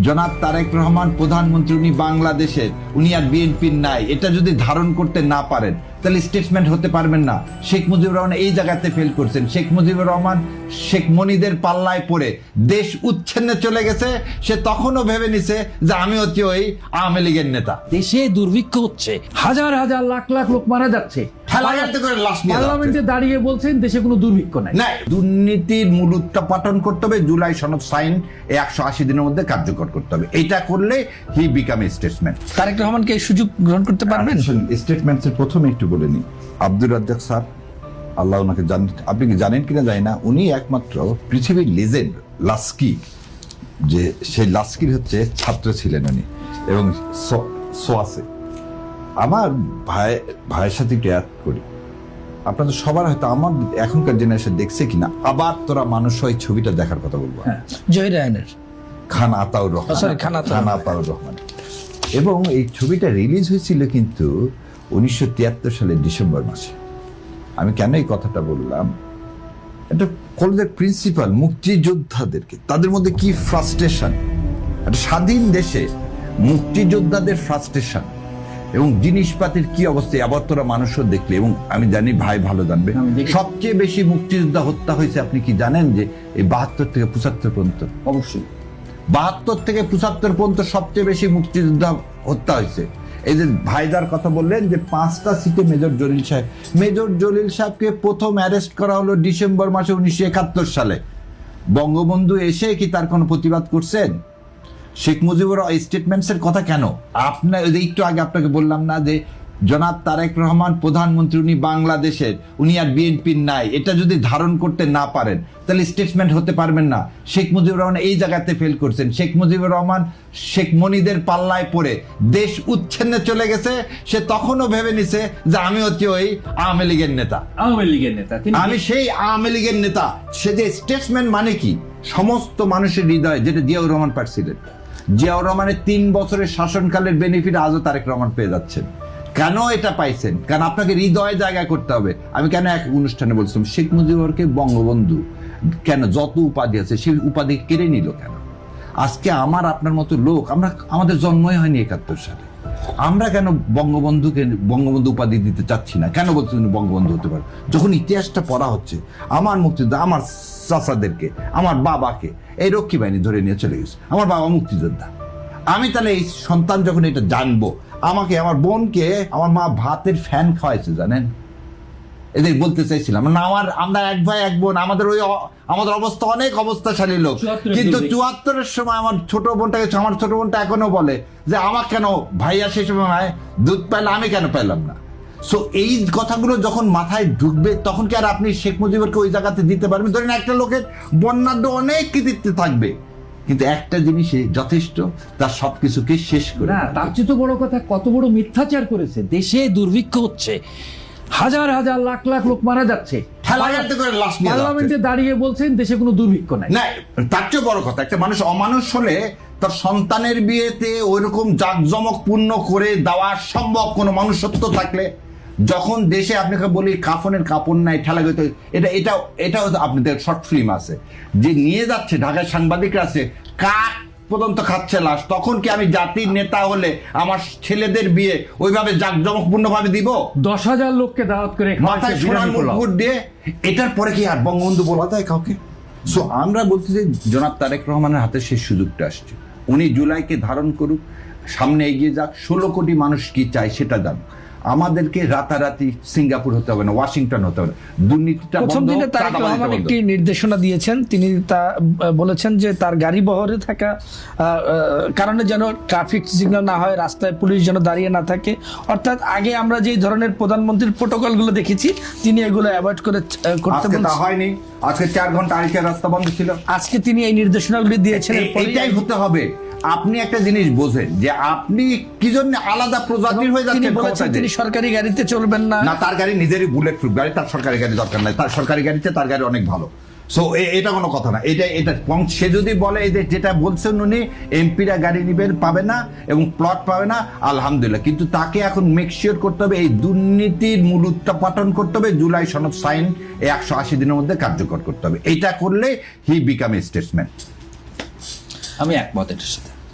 জনাব তারেক রহমান প্রধানমন্ত্রী, উনি বাংলাদেশের, উনি আর বিএনপির নাই, এটা যদি ধারণ করতে না পারেন তাহলে স্টেটমেন্ট হতে পারবেন না। শেখ মুজিবুর রহমান এই জায়গাতে ফেল করছেন। শেখ মুজিবুর রহমান শেখ মনিদের পাল্লায় পড়ে দেশ উচ্ছেন্নে চলে গেছে। সে তখনও ভেবে নিছে যে আমি হচ্ছি ওই আওয়ামী লীগের নেতা। দেশে দুর্ভিক্ষ হচ্ছে, হাজার হাজার লাখ লাখ লোক মারা যাচ্ছে, পার্লামেন্টে দাঁড়িয়ে বলছেন দেশে কোনো দুর্ভিক্ষ নাই। না, দুর্নীতির মূল উৎপাটন করতে হবে, জুলাই সনদ সাইন 180 দিনের মধ্যে কার্যকর করতে হবে। এটা করলে হি বিকাম এ স্টেটসম্যান। তারেক রহমানকে এই সুযোগ গ্রহণ করতে পারবেন? স্টেটমেন্টসের প্রথমে একটু বলে নি, আব্দুর রাজ্জাক স্যার, আল্লাহ ওনাকে জানেন, আপনি কি জানেন কিনা জানি না, উনি একমাত্র পৃথিবীর লেজেন্ড লাস্কি, যে সেই লাস্কির হচ্ছে ছাত্র ছিলেন উনি, এবং সোয়াসে আমার ভাইয়ের সাথে একটু অ্যাড করি, আপনাদের সবার হয়তো আমার এখনকার জেনারেশন দেখছে কিনা, আবার তোরা মানুষ হয় ছবিটা দেখার কথা বলবো। জহির রায়হানের খান আতাউর রহমান, খান আতাউর রহমান। এবং এই ছবিটা রিলিজ হয়েছিল কিন্তু 1973 সালের ডিসেম্বর মাসে। আমি কেন এই কথাটা বললাম, এটা কলেজের প্রিন্সিপাল মুক্তিযোদ্ধাদেরকে, তাদের মধ্যে কি ফ্রাস্ট্রেশন, একটা স্বাধীন দেশে মুক্তিযোদ্ধাদের ফ্রাস্ট্রেশন এবং জিনিসপাতির কি অবস্থা, আবার তোরা মানুষও দেখলে, এবং আমি জানি ভাই ভালো জানবে, সবচেয়ে বেশি মুক্তিযোদ্ধা হত্যা হয়েছে আপনি কি জানেন যে এই 72 থেকে 75 পর্যন্ত? অবশ্যই 72 থেকে 75 পর্যন্ত সবচেয়ে বেশি মুক্তিযোদ্ধা হত্যা হয়েছে। এই যে ভাইদার কথা বললেন যে 5টা সিটে মেজর জলিল সাহেবকে প্রথম অ্যারেস্ট করা হলো ডিসেম্বর মাসে 1971 সালে। বঙ্গবন্ধু এসে কি তার কোনো প্রতিবাদ করছেন? শেখ মুজিবুর স্টেটমেন্টসের কথা কেন? আপনার একটু আগে আপনাকে বললাম না যে জনাব তারেক রহমান প্রধানমন্ত্রী, উনি বাংলাদেশের, উনি আর বিএনপির নাই, এটা যদি ধারণ করতে না পারেন তাহলে স্টেটমেন্ট হতে পারবেন না। শেখ মুজিবুর রহমান এই জায়গাতে ফেল করছেন। শেখ মুজিবুর রহমান শেখ মনিদের পাল্লায় পড়ে দেশ উচ্ছেন্নে চলে গেছে। সে তখনও ভেবে নিছে যে আমি হচ্ছি ওই আওয়ামী লীগের নেতা, আমি সেই আওয়ামী লীগের নেতা। সে যে স্টেটসম্যান মানে কি, সমস্ত মানুষের হৃদয়ে, যেটা জিয়াউর রহমান পাচ্ছিলেন, জিয়াউর রহমানের 3 বছরের শাসনকালের বেনিফিট আজও তারেক রহমান পেয়ে যাচ্ছেন। কেন এটা পাইছেন? কারণ আপনাকে হৃদয়ে জায়গা করতে হবে। আমি কেন এক অনুষ্ঠানে বলছিলাম, শেখ মুজিবুরকে বঙ্গবন্ধু কেন, যত উপাধি আছে সেই উপাধি কেড়ে নিল কেন? আজকে আমার আপনার মতো লোক, আমাদের জন্মই হয়নি 71 সালে, আমরা কেন বঙ্গবন্ধু উপাধি দিতে চাচ্ছি না? কেন বলছেন বঙ্গবন্ধু হতে পারে? যখন ইতিহাসটা পড়া হচ্ছে, আমার মুক্তিযোদ্ধা, আমার চাচাদেরকে, আমার বাবাকে এই রক্ষী বাহিনী ধরে নিয়ে চলে গেছে, আমার বাবা মুক্তিযোদ্ধা। আমি তাহলে এই সন্তান যখন এটা জানবো, আমাকে, আমার বোনকে আমার মা ভাতের ফ্যান খাওয়াইছে, জানেন? এদের বলতে চাইছিলাম না, আমরা এক ভাই এক বোন, আমাদের অবস্থা অনেক অবস্থাশালী লোক, কিন্তু 74-এর সময় আমার ছোট বোনটা এখনো বলে যে আমার কেন ভাইয়া সেই সময় দুধ পাইলে আমি কেন পাইলাম না। সো এই কথাগুলো যখন মাথায় ঢুকবে, তখন কি আর আপনি শেখ মুজিবুরকে ওই জায়গাতে দিতে পারবেন? ধরেন একটা লোকের বর্ণাঢ্য অনেক কৃতিত্ব থাকবে, কিন্তু একটা জিনিসে যথেষ্ট, তার সবকিছুকে শেষ করে। না, তার চেয়ে তো বড় কথা, কত বড় মিথ্যাচার করেছে। দেশে দুর্ভিক্ষ হচ্ছে, হাজার হাজার লাখ লাখ লোক মারা যাচ্ছে, পার্লামেন্টে দাঁড়িয়ে বলছেন দেশে কোনো দুর্ভিক্ষ নাই। না, তার চেয়ে বড় কথা, একটা মানুষ অমানুষ হলে তার সন্তানের বিয়েতে ওইরকম জাঁকজমকপূর্ণ করে দেওয়া সম্ভব কোনো মনুষ্যত্ব থাকলে? যখন দেশে আপনাকে বলি কাফনের কাপড় নাই, ঠেলা গেতে, এটাও আপনাদের শর্ট ফিল্ম আছে যে নিয়ে যাচ্ছে, ঢাকায় সাংবাদিকরা আছে, কাক পর্যন্ত খাচ্ছে লাশ। তখন কি আমি জাতির নেতা হলে আমার ছেলেদের বিয়ে ওইভাবে জাঁকজমকপূর্ণ ভাবে দিব? 10,000 লোককে দাওয়াত করে মাথায় সোনার মুকুট দিয়ে, এটার পরে কি আর বঙ্গবন্ধু বলা যায় কাউকে? সো আমরা বলতে চাই, জনাব তারেক রহমানের হাতে সেই সুযোগটা আসছে। উনি জুলাইকে ধারণ করুক, সামনে এগিয়ে যাক, 16 কোটি মানুষ কি চায় সেটা জানুক। আমাদেরকে রাতারাতি সিঙ্গাপুর হতে হবে না, ওয়াশিংটন হতে হবে না। দুর্নীতিটা প্রথম দিনে তারেক রহমান একটি নির্দেশনা দিয়েছেন, তিনি তা বলেছেন যে তার গাড়ি বহরে থাকা কারণে যেন ট্রাফিক সিগন্যাল না হয়, রাস্তায় পুলিশ যেন দাঁড়িয়ে না থাকে। অর্থাৎ আগে আমরা যে ধরনের প্রধানমন্ত্রীর প্রোটোকলগুলো দেখেছি, তিনি এগুলো অ্যাভয়েড করতে হয়নি। আজকে 4 ঘন্টা আড়িকে রাস্তা বন্ধ ছিল, আজকে তিনি এই নির্দেশনাগুলি দিয়েছেন। এটাই হতে হবে। আপনি একটা জিনিস বোঝেন যে আপনি কি জন্য আলাদা প্রজাতির হয়ে যাচ্ছেন। তিনি সরকারি গাড়িতে চলবেন না, তার গাড়ি নিজেরই বুলেট প্রুফ গাড়ি, তার সরকারি গাড়ি দরকার নাই, তার সরকারি গাড়িতে তার গাড়ি অনেক ভালো। সো এটা কোনো কথা না। এটা সে যদি বলে এই যে যেটা বলছেন উনি, এমপিরা গাড়ি নিবেন, পাবে না এবং প্লট পাবে না, আলহামদুলিল্লাহ, কিন্তু তাকে এখন মেক শিওর করতে হবে এই দুর্নীতির মূল উৎপাটন করতে হবে, জুলাই সনদ সাইন 180 দিনের মধ্যে কার্যকর করতে হবে। এটা করলে হি বিকাম এ স্টেটসম্যান। আমি একমত এটার সাথে।